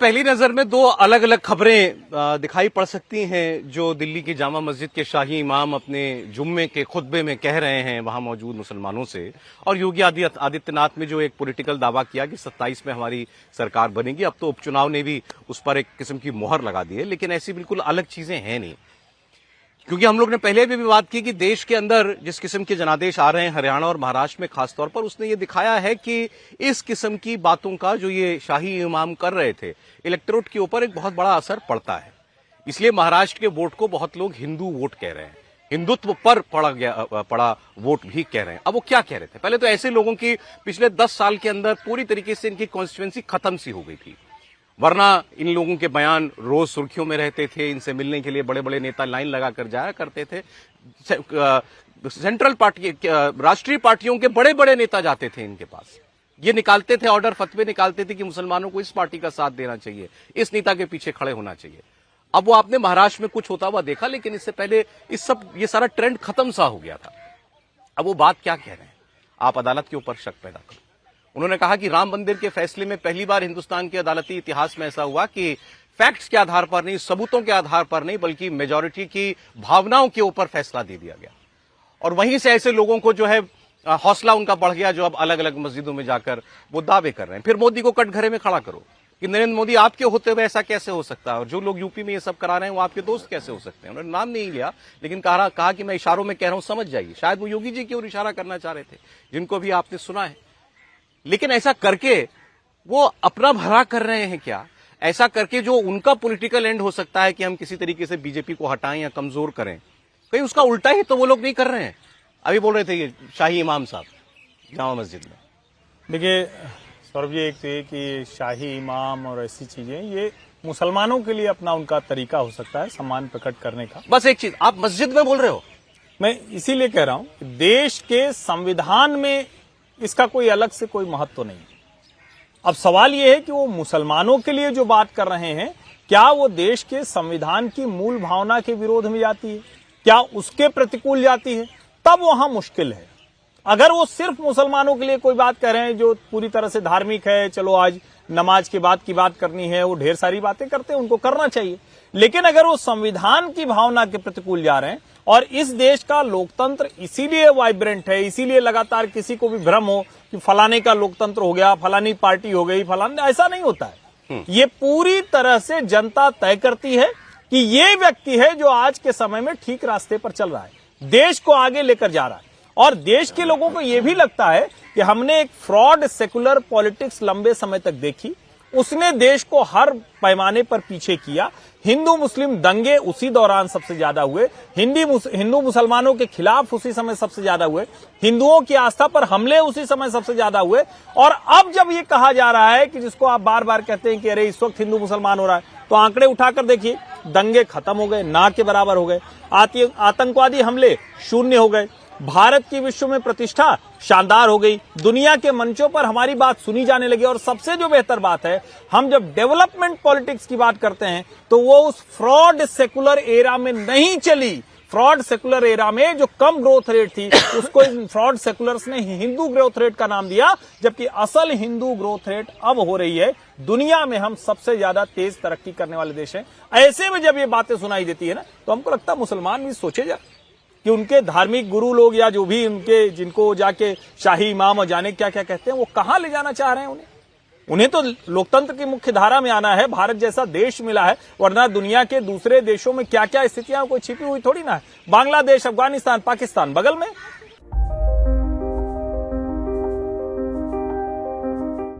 पहली नजर में दो अलग अलग खबरें दिखाई पड़ सकती हैं जो दिल्ली की जामा मस्जिद के शाही इमाम अपने जुम्मे के खुतबे में कह रहे हैं वहां मौजूद मुसलमानों से, और योगी आदित्यनाथ ने जो एक पॉलिटिकल दावा किया कि 27 में हमारी सरकार बनेगी। अब तो उपचुनाव ने भी उस पर एक किस्म की मोहर लगा दी है, लेकिन ऐसी बिल्कुल अलग चीजें हैं नहीं, क्योंकि हम लोग ने पहले भी बात की कि देश के अंदर जिस किस्म के जनादेश आ रहे हैं हरियाणा और महाराष्ट्र में खासतौर पर, उसने ये दिखाया है कि इस किस्म की बातों का जो ये शाही इमाम कर रहे थे इलेक्टोरेट के ऊपर एक बहुत बड़ा असर पड़ता है। इसलिए महाराष्ट्र के वोट को बहुत लोग हिंदू वोट कह रहे हैं, हिंदुत्व पर पड़ा वोट भी कह रहे हैं। अब वो क्या कह रहे थे? पहले तो ऐसे लोगों की पिछले 10 साल के अंदर पूरी तरीके से इनकी कॉन्स्टिट्यूएंसी खत्म सी हो गई थी, वरना इन लोगों के बयान रोज सुर्खियों में रहते थे। इनसे मिलने के लिए बड़े बड़े नेता लाइन लगाकर जाया करते थे। सेंट्रल पार्टी, राष्ट्रीय पार्टियों के बड़े बड़े नेता जाते थे इनके पास, ये निकालते थे ऑर्डर, फतवे निकालते थे कि मुसलमानों को इस पार्टी का साथ देना चाहिए, इस नेता के पीछे खड़े होना चाहिए। अब वो आपने महाराष्ट्र में कुछ होता हुआ देखा, लेकिन इससे पहले ये सारा ट्रेंड खत्म सा हो गया था। अब वो बात क्या कह रहे हैं? आप अदालत के ऊपर शक पैदा करो। उन्होंने कहा कि राम मंदिर के फैसले में पहली बार हिंदुस्तान के अदालती इतिहास में ऐसा हुआ कि फैक्ट्स के आधार पर नहीं, सबूतों के आधार पर नहीं, बल्कि मेजॉरिटी की भावनाओं के ऊपर फैसला दे दिया गया। और वहीं से ऐसे लोगों को जो है हौसला उनका बढ़ गया जो अब अलग अलग मस्जिदों में जाकर वो दावे कर रहे हैं। फिर मोदी को कटघरे में खड़ा करो कि नरेंद्र मोदी आपके होते हुए ऐसा कैसे हो सकता है, और जो लोग यूपी में ये सब करा रहे हैं वो आपके दोस्त कैसे हो सकते हैं। उन्होंने नाम नहीं लिया, लेकिन कहा कि मैं इशारों में कह रहा हूं, समझ जाइए। शायद वो योगी जी की ओर इशारा करना चाह रहे थे, जिनको भी आपने सुना है। लेकिन ऐसा करके वो अपना भला कर रहे हैं क्या? ऐसा करके जो उनका पॉलिटिकल एंड हो सकता है कि हम किसी तरीके से बीजेपी को हटाएं या कमजोर करें, कहीं उसका उल्टा ही तो वो लोग नहीं कर रहे हैं। अभी बोल रहे थे ये शाही इमाम साहब जामा मस्जिद में। देखिए सौरभ जी, एक तो ये कि शाही इमाम और ऐसी चीजें ये मुसलमानों के लिए अपना उनका तरीका हो सकता है सम्मान प्रकट करने का। बस एक चीज, आप मस्जिद में बोल रहे हो, मैं इसीलिए कह रहा हूं कि देश के संविधान में इसका कोई अलग से कोई महत्व नहीं। अब सवाल यह है कि वो मुसलमानों के लिए जो बात कर रहे हैं, क्या वो देश के संविधान की मूल भावना के विरोध में जाती है, क्या उसके प्रतिकूल जाती है? तब वहां मुश्किल है। अगर वो सिर्फ मुसलमानों के लिए कोई बात कर रहे हैं जो पूरी तरह से धार्मिक है, चलो आज नमाज के बाद की बात करनी है, वो ढेर सारी बातें करते हैं, उनको करना चाहिए। लेकिन अगर वो संविधान की भावना के प्रतिकूल जा रहे हैं, और इस देश का लोकतंत्र इसीलिए वाइब्रेंट है, इसीलिए लगातार किसी को भी भ्रम हो कि फलाने का लोकतंत्र हो गया, फलानी पार्टी हो गई, फलाने, ऐसा नहीं होता है। ये पूरी तरह से जनता तय करती है कि ये व्यक्ति है जो आज के समय में ठीक रास्ते पर चल रहा है, देश को आगे लेकर जा रहा है। और देश के लोगों को यह भी लगता है कि हमने एक फ्रॉड सेकुलर पॉलिटिक्स लंबे समय तक देखी, उसने देश को हर पैमाने पर पीछे किया। हिंदू मुस्लिम दंगे उसी दौरान सबसे ज्यादा हुए, हिंदू मुसलमानों के खिलाफ उसी समय सबसे ज्यादा हुए, हिंदुओं की आस्था पर हमले उसी समय सबसे ज्यादा हुए। और अब जब ये कहा जा रहा है कि जिसको आप बार बार कहते हैं कि अरे इस वक्त हिंदू मुसलमान हो रहा है, तो आंकड़े उठाकर देखिए, दंगे खत्म हो गए, ना के बराबर हो गए, आतंकवादी हमले शून्य हो गए, भारत की विश्व में प्रतिष्ठा शानदार हो गई, दुनिया के मंचों पर हमारी बात सुनी जाने लगी। और सबसे जो बेहतर बात है, हम जब डेवलपमेंट पॉलिटिक्स की बात करते हैं तो वो उस फ्रॉड सेकुलर एरा में नहीं चली। फ्रॉड सेकुलर एरा में जो कम ग्रोथ रेट थी, उसको फ्रॉड सेकुलर्स ने हिंदू ग्रोथ रेट का नाम दिया, जबकि असल हिंदू ग्रोथ रेट अब हो रही है। दुनिया में हम सबसे ज्यादा तेज तरक्की करने वाले देश हैं। ऐसे में जब ये बातें सुनाई देती है ना, तो हमको लगता है मुसलमान भी सोचे जा कि उनके धार्मिक गुरु लोग या जो भी उनके, जिनको जाके शाही इमाम और जाने क्या क्या कहते हैं, वो कहां ले जाना चाह रहे हैं उन्हें तो लोकतंत्र की मुख्य धारा में आना है। भारत जैसा देश मिला है, वरना दुनिया के दूसरे देशों में क्या क्या स्थितियां कोई छिपी हुई थोड़ी ना है। बांग्लादेश, अफगानिस्तान, पाकिस्तान बगल में,